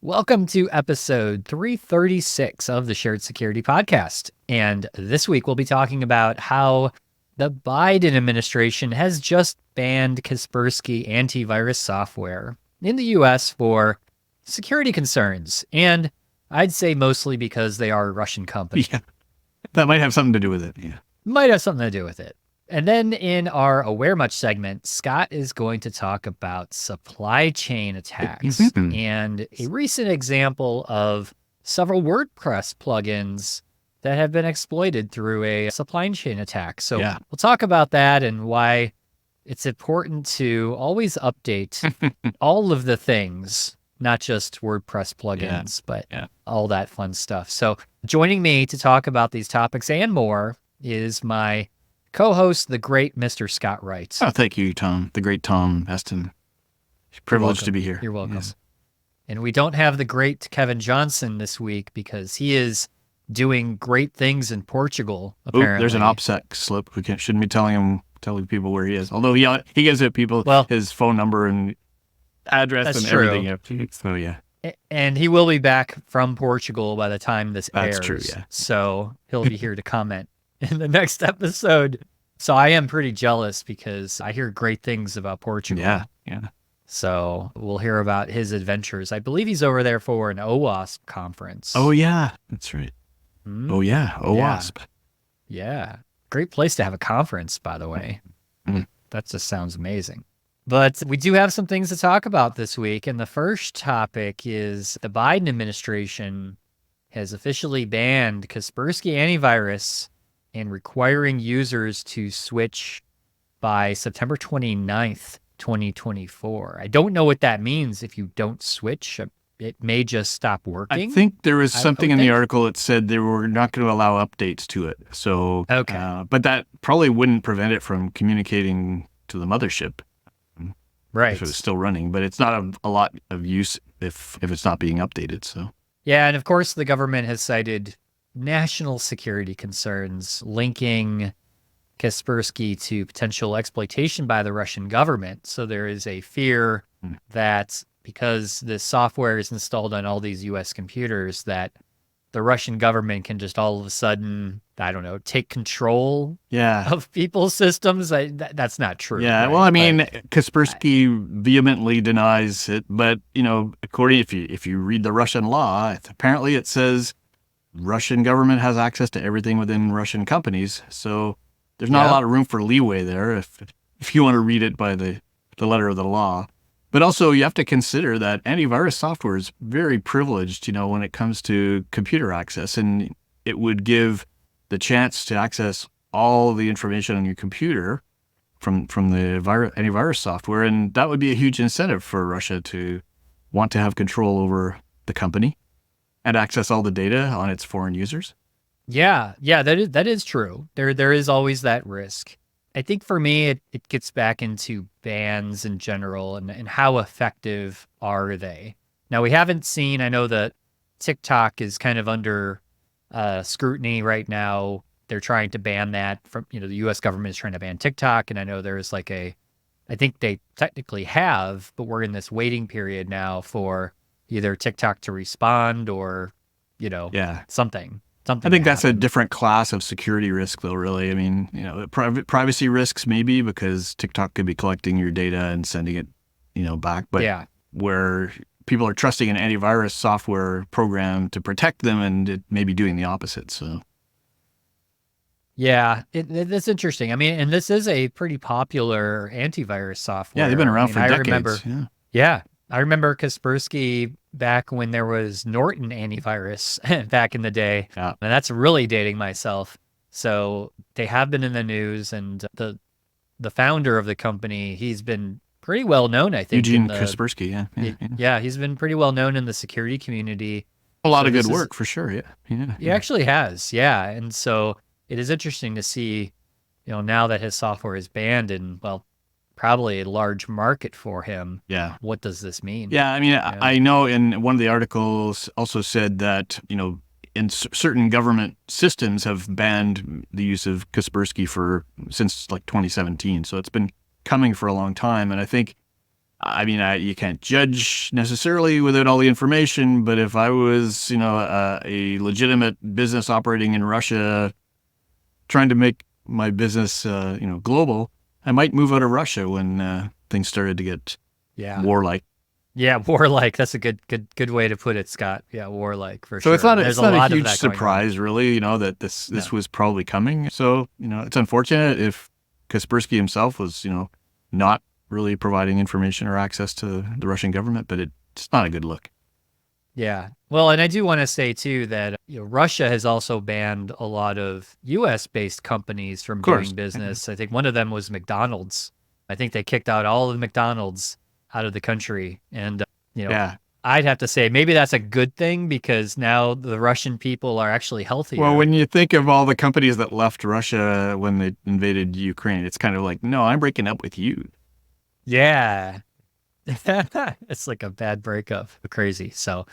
Welcome to episode 336 of the Shared Security Podcast. And this week we'll be talking about how the Biden administration has just banned Kaspersky Antivirus software in the US for security concerns. And I'd say mostly because they are a Russian company. Yeah, that might have something to do with it. Yeah. Might have something to do with it. And then in our Aware Much segment, Scott is going to talk about supply chain attacks and a recent example of several WordPress plugins that have been exploited through a supply chain attack. So we'll talk about that and why it's important to always update all of the things, not just WordPress plugins, but all that fun stuff. So joining me to talk about these topics and more is my co-host, the great Mr. Scott Wright. Oh, thank you, Tom. The great Tom Eston. Privileged to be here. You're welcome. Yes. And we don't have the great Kevin Johnson this week because he is doing great things in Portugal, apparently. There's an OPSEC slip. We shouldn't be telling people where he is. Although he gives it people his phone number and address and everything. So, yeah. And he will be back from Portugal by the time this airs. That's true, yeah. So he'll be here to comment in the next episode. So I am pretty jealous because I hear great things about Portugal. Yeah. So we'll hear about his adventures. I believe he's over there for an OWASP conference. Oh, yeah. That's right. Oh, yeah. OWASP. Yeah. Great place to have a conference, by the way. That just sounds amazing. But we do have some things to talk about this week. And the first topic is the Biden administration has officially banned Kaspersky Antivirus and requiring users to switch by September 29th, 2024. I don't know what that means if you don't switch. It may just stop working. I think there was something in the article that said they were not going to allow updates to it. So, but that probably wouldn't prevent it from communicating to the mothership. Right. If it was still running, but it's not a lot of use if it's not being updated. So, yeah. And of course, the government has cited national security concerns linking Kaspersky to potential exploitation by the Russian government. So there is a fear that because this software is installed on all these US computers, that the Russian government can just all of a sudden, I don't know, take control of people's systems. That's not true. Yeah, right? well, I mean, Kaspersky vehemently denies it, but, according, if you read the Russian law, apparently it says Russian government has access to everything within Russian companies, so there's not a lot of room for leeway there if you want to read it by the letter of the law. But also you have to consider that antivirus software is very privileged, when it comes to computer access, and it would give the chance to access all the information on your computer from the antivirus software, and that would be a huge incentive for Russia to want to have control over the company and access all the data on its foreign users. Yeah, that is true. There is always that risk. I think for me, it gets back into bans in general and how effective are they? Now, we haven't seen, I know that TikTok is kind of under scrutiny right now. They're trying to ban that from, the US government is trying to ban TikTok. And I know there's I think they technically have, but we're in this waiting period now for either TikTok to respond or, something. I think that's a different class of security risk, though, really. I mean, privacy risks maybe because TikTok could be collecting your data and sending it, back. But where people are trusting an antivirus software program to protect them and it may be doing the opposite. So, yeah, that's interesting. I mean, and this is a pretty popular antivirus software. Yeah, they've been around for decades. I remember Kaspersky back when there was Norton Antivirus back in the day. Yeah. And that's really dating myself. So they have been in the news, and the founder of the company, he's been pretty well known, I think. Eugene Kaspersky, yeah, he's been pretty well known in the security community. A lot of good work, for sure, yeah. He actually has, yeah. And so it is interesting to see, now that his software is banned and, probably a large market for him. Yeah. What does this mean? Yeah, I mean, I know in one of the articles also said that, in certain government systems have banned the use of Kaspersky since 2017. So it's been coming for a long time. And I think I mean, you can't judge necessarily without all the information, but if I was, a legitimate business operating in Russia, trying to make my business, global, I might move out of Russia when things started to get warlike. Yeah, warlike. That's a good way to put it, Scott. Yeah, warlike for So sure. it's not There's it's a not a lot of huge that going on. surprise, really, that this was probably coming. So it's unfortunate if Kaspersky himself was not really providing information or access to the Russian government, but it's not a good look. Yeah. Well, and I do want to say too that Russia has also banned a lot of US-based companies from Of course. doing business. I think one of them was McDonald's. I think they kicked out all of the McDonald's out of the country. And Yeah. I'd have to say maybe that's a good thing because now the Russian people are actually healthier. Well, when you think of all the companies that left Russia when they invaded Ukraine, it's kind of like, no, I'm breaking up with you. Yeah. It's like a bad breakup. Crazy. So,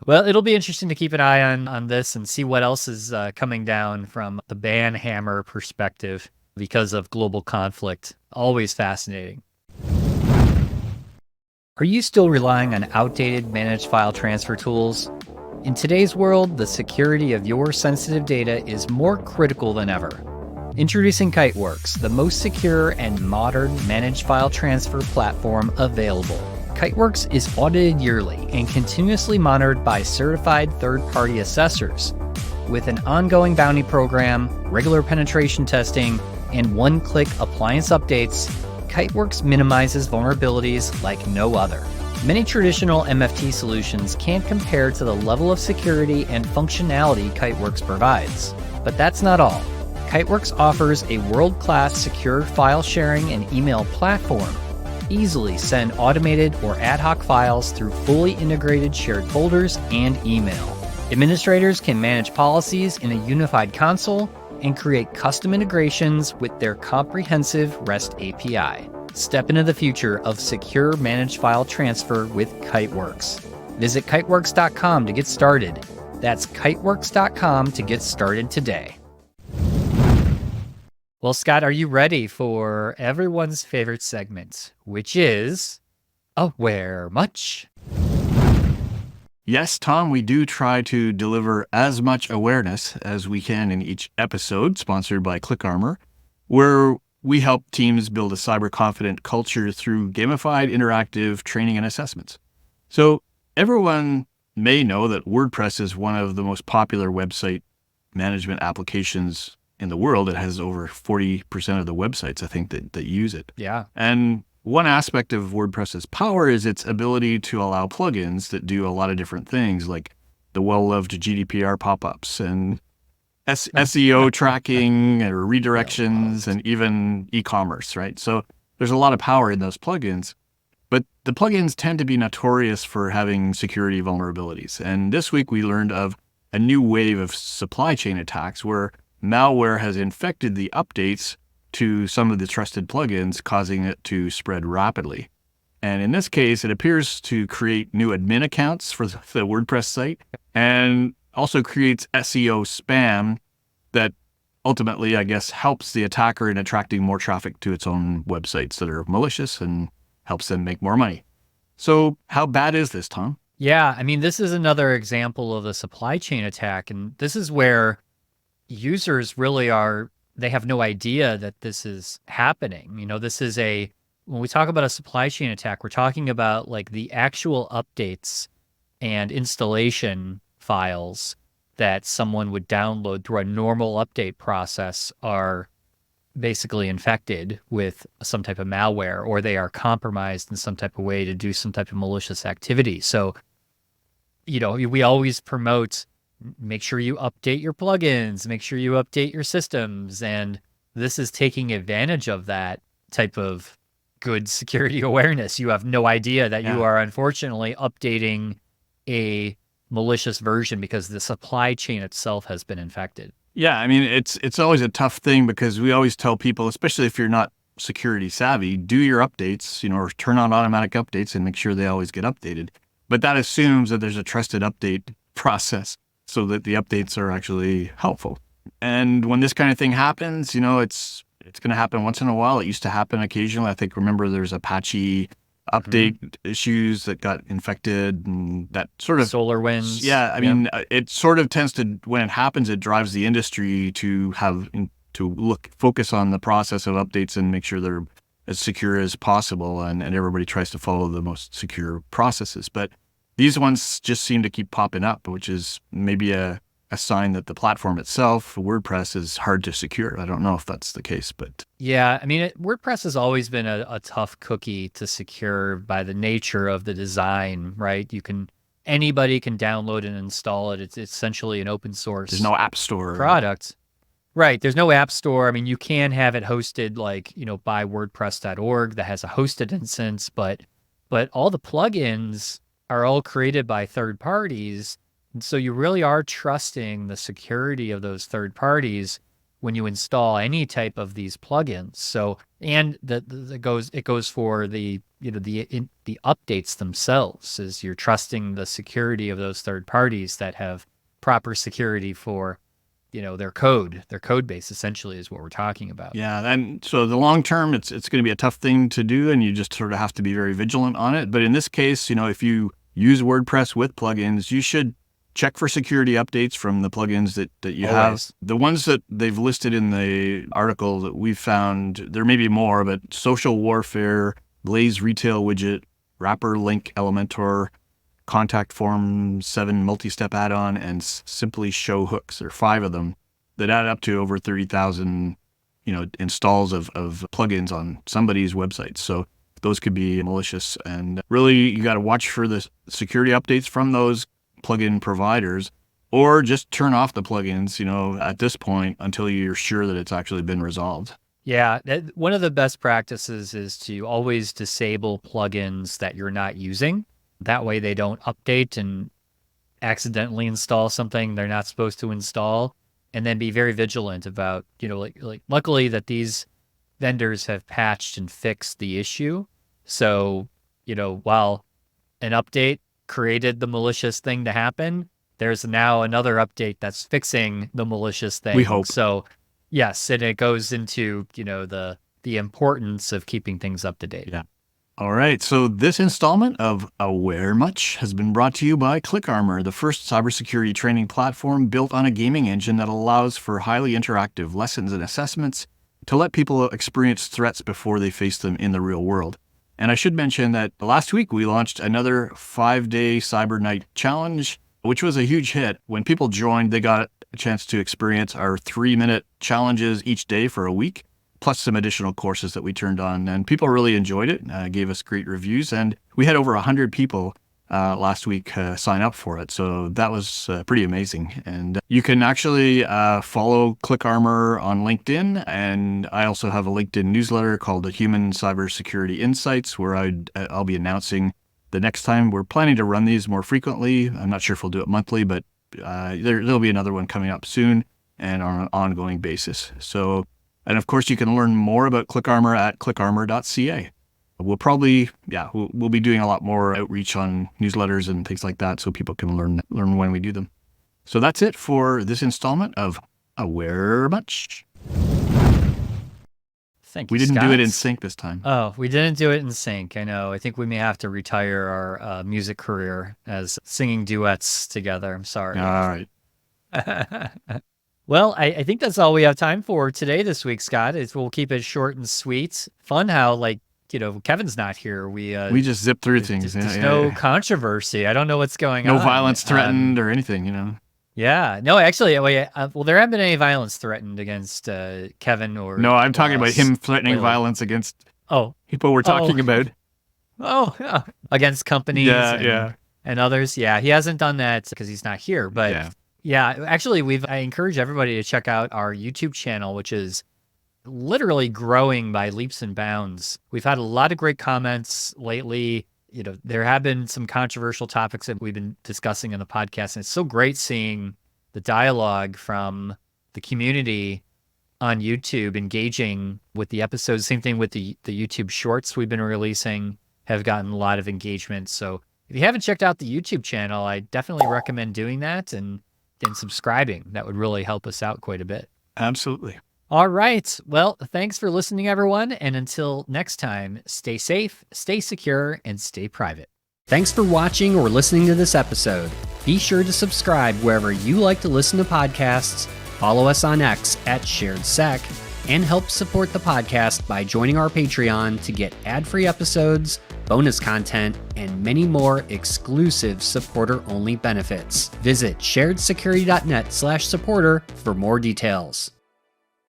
well, it'll be interesting to keep an eye on this and see what else is coming down from the ban hammer perspective because of global conflict. Always fascinating. Are you still relying on outdated managed file transfer tools? In today's world, the security of your sensitive data is more critical than ever. Introducing Kiteworks, the most secure and modern managed file transfer platform available. Kiteworks is audited yearly and continuously monitored by certified third-party assessors. With an ongoing bounty program, regular penetration testing, and one-click appliance updates, Kiteworks minimizes vulnerabilities like no other. Many traditional MFT solutions can't compare to the level of security and functionality Kiteworks provides. But that's not all. Kiteworks offers a world-class secure file sharing and email platform. Easily send automated or ad hoc files through fully integrated shared folders and email. Administrators can manage policies in a unified console and create custom integrations with their comprehensive REST API. Step into the future of secure managed file transfer with Kiteworks. Visit kiteworks.com to get started. That's kiteworks.com to get started today. Well, Scott, are you ready for everyone's favorite segment, which is Aware Much? Yes, Tom, we do try to deliver as much awareness as we can in each episode, sponsored by ClickArmor, where we help teams build a cyber-confident culture through gamified, interactive training and assessments. So everyone may know that WordPress is one of the most popular website management applications in the world. It has over 40% of the websites, I think, that use it. Yeah. And one aspect of WordPress's power is its ability to allow plugins that do a lot of different things, like the well-loved GDPR pop-ups and SEO tracking or redirections and even e-commerce, right? So there's a lot of power in those plugins, but the plugins tend to be notorious for having security vulnerabilities. And this week we learned of a new wave of supply chain attacks where malware has infected the updates to some of the trusted plugins, causing it to spread rapidly. And in this case, it appears to create new admin accounts for the WordPress site and also creates SEO spam that ultimately, I guess, helps the attacker in attracting more traffic to its own websites that are malicious and helps them make more money. So how bad is this, Tom? Yeah, I mean, this is another example of a supply chain attack. And this is where users really they have no idea that this is happening. This is when we talk about a supply chain attack, we're talking about like the actual updates and installation files that someone would download through a normal update process are basically infected with some type of malware, or they are compromised in some type of way to do some type of malicious activity. So, we always promote, make sure you update your plugins, make sure you update your systems. And this is taking advantage of that type of good security awareness. You have no idea that you are unfortunately updating a malicious version because the supply chain itself has been infected. Yeah, I mean, it's always a tough thing because we always tell people, especially if you're not security savvy, do your updates, or turn on automatic updates and make sure they always get updated. But that assumes that there's a trusted update process so that the updates are actually helpful. And when this kind of thing happens, it's going to happen once in a while. It used to happen occasionally. I think, remember, there's Apache update issues that got infected and that sort of SolarWinds. Yeah, I mean, it sort of tends to, when it happens, it drives the industry to focus on the process of updates and make sure they're as secure as possible, and everybody tries to follow the most secure processes. But these ones just seem to keep popping up, which is maybe a sign that the platform itself, WordPress, is hard to secure. I don't know if that's the case, but yeah, I mean, WordPress has always been a tough cookie to secure by the nature of the design, right? Anybody can download and install it. It's essentially an open source. There's no app store product. Right. There's no app store. I mean, you can have it hosted like, by WordPress.org that has a hosted instance, but all the plugins are all created by third parties. And so you really are trusting the security of those third parties when you install any type of these plugins. So, and it goes for the updates themselves, is you're trusting the security of those third parties that have proper security for their code base, essentially, is what we're talking about. Yeah, and so the long term, it's going to be a tough thing to do, and you just sort of have to be very vigilant on it. But in this case, if you use WordPress with plugins, you should check for security updates from the plugins that you have. The ones that they've listed in the article that we've found, there may be more, but Social Warfare, Blaze Retail Widget, Wrapper Link Elementor, Contact Form 7 multi-step add-on, and Simply Show Hooks. There are 5 of them that add up to over 30,000, installs of plugins on somebody's website. So those could be malicious, and really you got to watch for the security updates from those plugin providers, or just turn off the plugins, at this point until you're sure that it's actually been resolved. Yeah, one of the best practices is to always disable plugins that you're not using. That way they don't update and accidentally install something they're not supposed to install, and then be very vigilant about, luckily that these vendors have patched and fixed the issue. So, while an update created the malicious thing to happen, there's now another update that's fixing the malicious thing. We hope. So, yes, and it goes into, the importance of keeping things up to date. Yeah. All right, so this installment of Aware Much has been brought to you by ClickArmor, the first cybersecurity training platform built on a gaming engine that allows for highly interactive lessons and assessments to let people experience threats before they face them in the real world. And I should mention that last week we launched another 5-day Cyber Night Challenge, which was a huge hit. When people joined, they got a chance to experience our 3-minute challenges each day for a week, plus some additional courses that we turned on, and people really enjoyed it, gave us great reviews, and we had over 100 people last week sign up for it, so that was pretty amazing. And you can actually follow ClickArmor on LinkedIn, and I also have a LinkedIn newsletter called the Human Cybersecurity Insights, where I'll be announcing the next time. We're planning to run these more frequently. I'm not sure if we'll do it monthly, but there'll be another one coming up soon and on an ongoing basis. So, and of course, you can learn more about ClickArmor at clickarmor.ca. We'll probably, we'll be doing a lot more outreach on newsletters and things like that, so people can learn when we do them. So that's it for this installment of Aware Much. Thank you, We didn't Scott. do it in sync this time. Oh, we didn't do it in sync. I know. I think we may have to retire our music career as singing duets together. I'm sorry. All right. Well, I think that's all we have time for today this week, Scott. We'll keep it short and sweet. Fun how, Kevin's not here. We just zip through things. There's no controversy. I don't know what's going on. No violence threatened or anything, Yeah. No, actually, well, there haven't been any violence threatened against Kevin or... No, I'm talking about him threatening really. Violence against people we're talking about. Oh, against companies and others. Yeah, he hasn't done that because he's not here. But yeah, actually, I encourage everybody to check out our YouTube channel, which is literally growing by leaps and bounds. We've had a lot of great comments lately. There have been some controversial topics that we've been discussing in the podcast, and it's so great seeing the dialogue from the community on YouTube engaging with the episodes. Same thing with the YouTube shorts we've been releasing have gotten a lot of engagement. So if you haven't checked out the YouTube channel, I definitely recommend doing that and subscribing. That would really help us out quite a bit. Absolutely. All right. Well, thanks for listening, everyone. And until next time, stay safe, stay secure, and stay private. Thanks for watching or listening to this episode. Be sure to subscribe wherever you like to listen to podcasts, follow us on X @SharedSec, and help support the podcast by joining our Patreon to get ad-free episodes, bonus content, and many more exclusive supporter-only benefits. Visit sharedsecurity.net/supporter for more details.